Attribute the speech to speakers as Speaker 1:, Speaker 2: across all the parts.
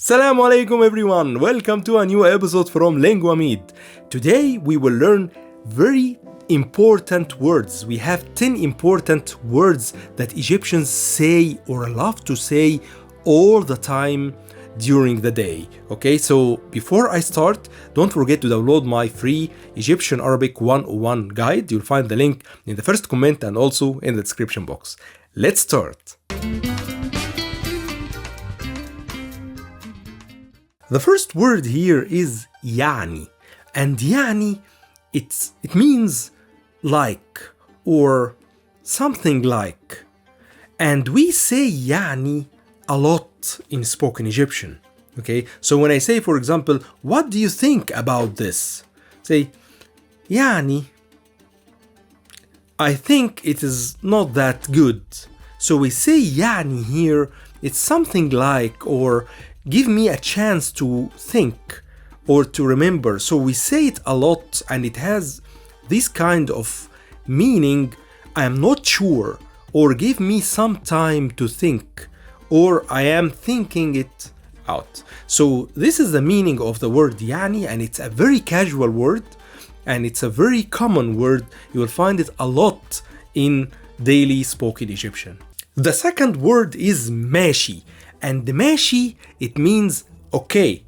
Speaker 1: Assalamu alaikum everyone, welcome to a new episode from Linguamid. Today we will learn very important words. We have 10 important words that Egyptians say or love to say all the time during the day. Okay, so before I start, don't forget to download my free Egyptian Arabic 101 guide. You'll find the link in the first comment and also in the description box. Let's start. The first word here is Yani, and Yani it means like or something like, and we say Yani a lot in spoken Egyptian. Okay, so when I say, for example, what do you think about this? Say Yani, I think it is not that good. So we say Yani here, it's something like or give me a chance to think or to remember. So we say it a lot and it has this kind of meaning, I am not sure, or give me some time to think, or I am thinking it out. So this is the meaning of the word Yani, and it's a very casual word and it's a very common word. You will find it a lot in daily spoken Egyptian. The second word is Meshy. And Meshy, it means okay,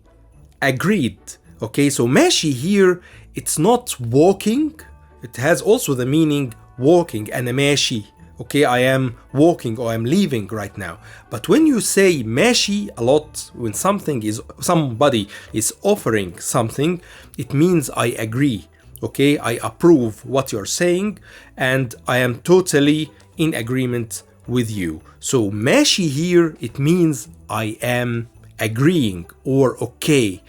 Speaker 1: agreed. Okay, so Meshy here, it's not walking. It has also the meaning walking and Meshy. Okay, I am walking or I'm leaving right now. But when you say Meshy a lot, when somebody is offering something, it means I agree. Okay, I approve what you're saying and I am totally in agreement with you. So Meshy here, it means I am agreeing or okay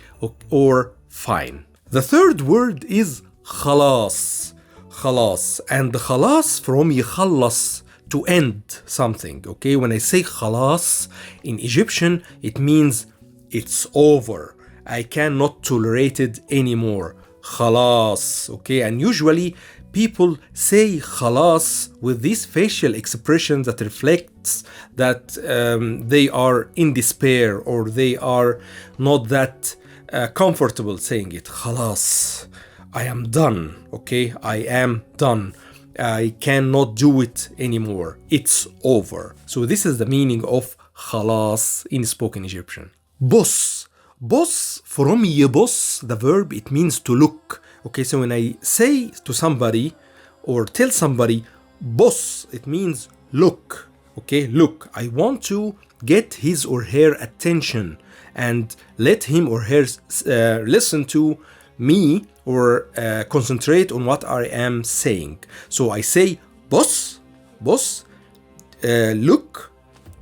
Speaker 1: or fine. The third word is خلاص. خلاص, and خلاص from يخلص, to end something. Okay, when I say خلاص in Egyptian, it means it's over. I cannot tolerate it anymore. خلاص. Okay, and usually people say خلاص with this facial expression that reflects that they are in despair or they are not that comfortable saying it. خلاص, I am done. Okay, I am done. I cannot do it anymore. It's over. So this is the meaning of خلاص in spoken Egyptian. بص. بص from يبص, the verb, it means to look. Okay, so when I say to somebody or tell somebody بص, it means look. Okay, look. I want to get his or her attention and let him or her listen to me or concentrate on what I am saying. So I say بص, بص, look,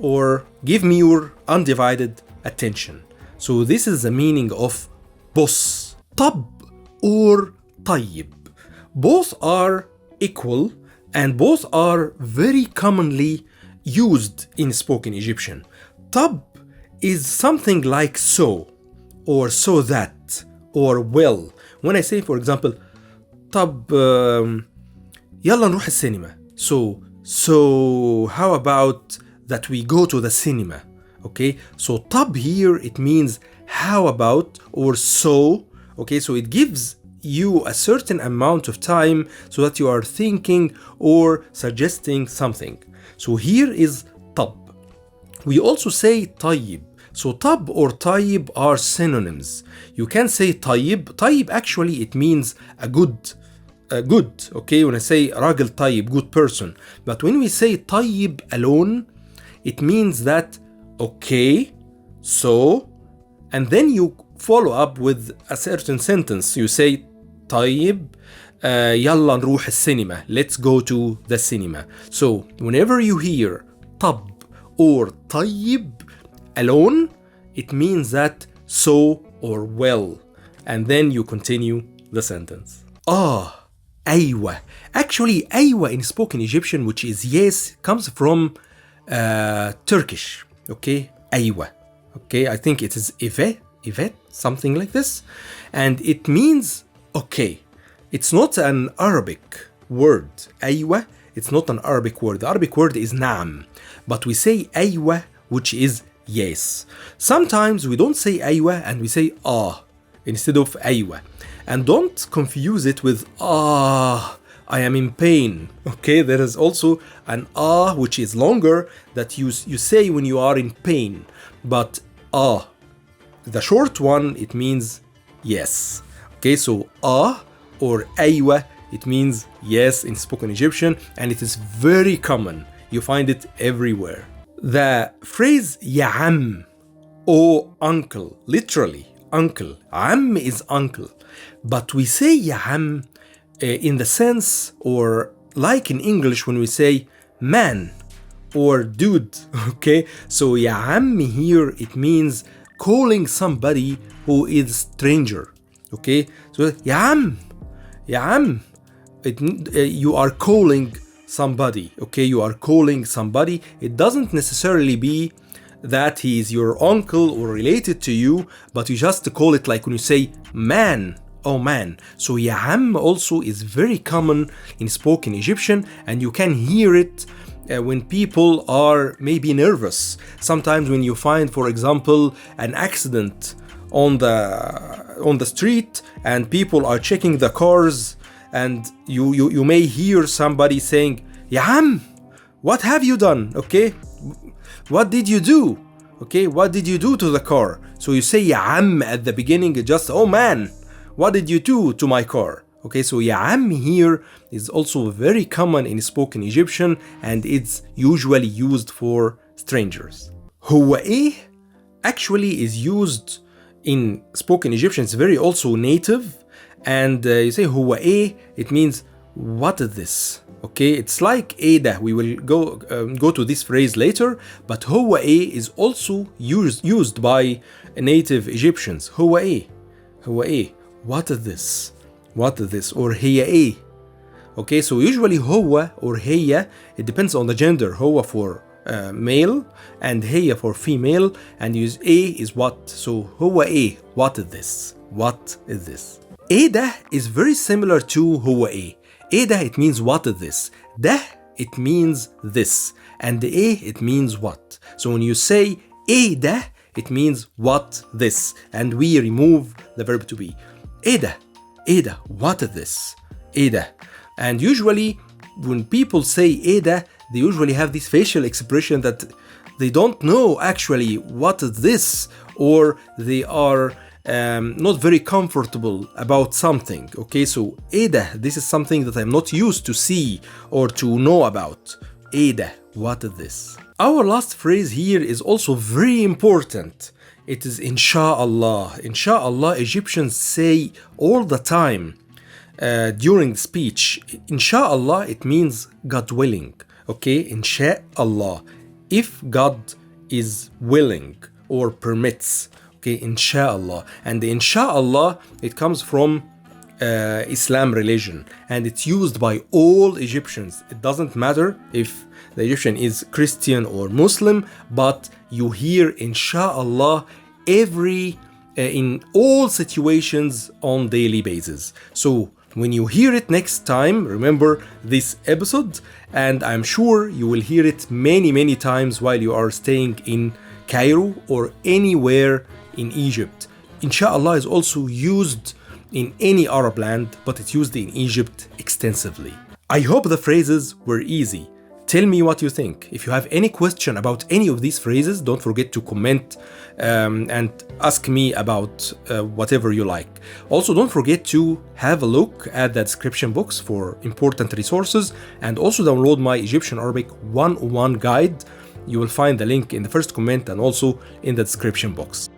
Speaker 1: or give me your undivided attention. So this is the meaning of بص. طب or طيب. Both are equal and both are very commonly used in spoken Egyptian. طب is something like so or so that or well. When I say, for example, طب يلا نروح السينما. So how about that we go to the cinema? Okay, so طب here, it means how about or so. Okay, so it gives you a certain amount of time so that you are thinking or suggesting something. So here is طب. We also say طيب. So طب or طيب are synonyms. You can say طيب. طيب actually it means a good. Okay, when I say راجل طيب, good person. But when we say طيب alone, it means that okay, so, and then you follow up with a certain sentence. You say طيب يلا نروح السينما. Let's go to the cinema. So whenever you hear طب or طيب alone, it means that so or well, and then you continue the sentence. أيوة. Actually أيوة in spoken Egyptian, which is yes, comes from Turkish. Okay, أيوة. Okay, I think it is evet, something like this, and it means okay. It's not an Arabic word. أيوة, it's not an Arabic word. The Arabic word is نعم, but we say أيوة, which is yes. Sometimes we don't say أيوة and we say instead of أيوة. And don't confuse it with I am in pain. Okay, there is also an which is longer that you say when you are in pain. But the short one, it means yes. Okay, so or أيوة, it means yes in spoken Egyptian, and it is very common. You find it everywhere. The phrase يا عم or uncle, literally uncle. عم is uncle. But we say يا عم in the sense, or like in English when we say man or dude. Okay, so يا عم here, it means calling somebody who is stranger. Okay, so يا عم, يا عم, you are calling somebody. Okay, you are calling somebody. It doesn't necessarily be that he is your uncle or related to you, but you just call it like when you say man. Oh man. So يا عم also is very common in spoken Egyptian, and you can hear it when people are maybe nervous. Sometimes when you find, for example, an accident on the street and people are checking the cars, and you may hear somebody saying يا عم, what have you done? Okay, what did you do? Okay, what did you do to the car? So you say يا عم at the beginning, just oh man, what did you do to my car? Okay, so يا عم here is also very common in spoken Egyptian, and it's usually used for strangers. هو إيه actually is used in spoken Egyptian. It's very also native, and you say هو إيه, it means what is this? Okay, it's like إيه ده. We will go to this phrase later, but هو إيه is also used by native Egyptians. هو إيه, هو إيه, what is this? What is this? Or هي إيه. Okay, so usually هو or هي, it depends on the gender. هو for male and هي for female, and use إيه is what. So هو إيه, what is this? What is this? إيه ده is very similar to هو إيه. إيه ده, it means what is this. ده, it means this. And إيه, it means what. So when you say إيه ده, it means what this. And we remove the verb to be. إيه ده, إيه ده, what is this? إيه ده. And usually when people say إيه ده, they usually have this facial expression that they don't know actually what is this, or they are not very comfortable about something. Okay, so إيه ده, this is something that I'm not used to see or to know about. إيه ده, what is this? Our last phrase here is also very important. It is inshallah. Inshallah, Egyptians say all the time during speech. Inshallah, it means God willing. Okay, inshallah, if God is willing or permits. Okay, inshallah. And the inshallah, it comes from Islam religion, and it's used by all Egyptians. It doesn't matter if the Egyptian is Christian or Muslim, but you hear inshallah in all situations on daily basis. So when you hear it next time, remember this episode, and I'm sure you will hear it many times while you are staying in Cairo or anywhere in Egypt. Inshallah is also used in any Arab land, but it's used in Egypt extensively. I hope the phrases were easy. Tell me what you think. If you have any question about any of these phrases, don't forget to comment and ask me about whatever you like. Also, don't forget to have a look at the description box for important resources, and also download my Egyptian Arabic 101 guide. You will find the link in the first comment and also in the description box.